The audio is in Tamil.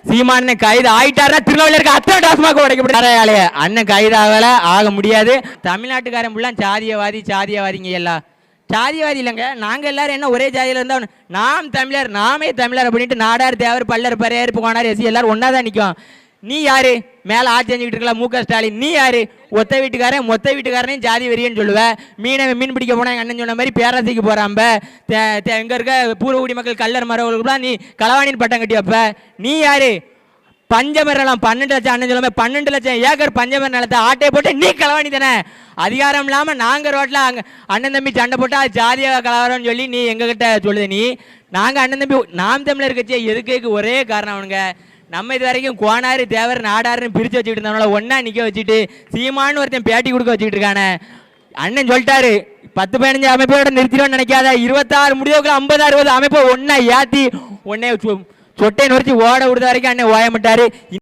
சீமான கைது ஆயிட்டாரா திருநெல்வேலி இருக்க அத்தனை டாஸ்மாக உடைக்கப்பட்டு அண்ணன் கைதாகல ஆக முடியாது. தமிழ்நாட்டுக்காரன் ஃபுல்லாக சாதியவாதிங்க எல்லாம் சாதியவாதி இல்லைங்க. நாங்கள் எல்லாரும் என்ன ஒரே ஜாதியில் இருந்தால் நாம் தமிழர் நாமே தமிழர் அப்படின்ட்டு நாடார் தேவர் பல்லர் பரையர் போனார் எசி எல்லாரும் ஒன்றா தான் நிற்கும். நீ யாரு மேலே ஆட்சி செஞ்சுக்கிட்டு இருக்கலாம் மு க ஸ்டாலின், நீ யாரு ஒத்த வீட்டுக்காரனையும் ஜாதி வெறியன்னு சொல்லுவேன். மீன் பிடிக்க போனால் எங்கள் அண்ணன் சொன்ன மாதிரி பேராசிக்கு போகிறாம்ப எங்கே இருக்க பூர்வகுடி மக்கள் கல்லர் மரவர்களுக்குலாம் நீ களவாணின்னு பட்டம் கட்டி வைப்ப. நீ யாரு பஞ்சமரம் 12 லட்சம் அண்ணன் சொல்லுமே 12 லட்சம் ஏக்கர் பஞ்சமர நிலத்தை ஆட்டையை போட்டு நீ களவாணி தானே. அதிகாரம் இல்லாமல் நாங்கள் ரோட்டில் அங்கே அண்ணன் தம்பி சண்டை போட்டால் அது ஜாதியாக கலவரம்னு சொல்லி நீ எங்ககிட்ட சொல்லுது. நீ நாங்கள் அண்ணன் தம்பி நாம் தமிழர் கட்சியை எதுக்கு ஒரே காரணம் அவனுங்க நம்ம இது வரைக்கும் கோனாறு தேவர் நாடாருன்னு பிரித்து வச்சுக்கிட்டு இருந்தவங்கள ஒன்றா நிற்க வச்சுட்டு சீமானு ஒருத்தன் பேட்டி கொடுக்க வச்சுக்கிட்டு இருக்கானே. அண்ணன் சொல்லிட்டாரு 10-15 அமைப்போட நிறுத்திடுவோன்னு நினைக்காத, 26 முடிவுக்குள்ள 50-60 அமைப்பை ஒன்றா ஏற்றி ஒன்னே சொட்டை நொறிச்சு ஓட விடுத வரைக்கும் அண்ணன் ஓயமாட்டாரு.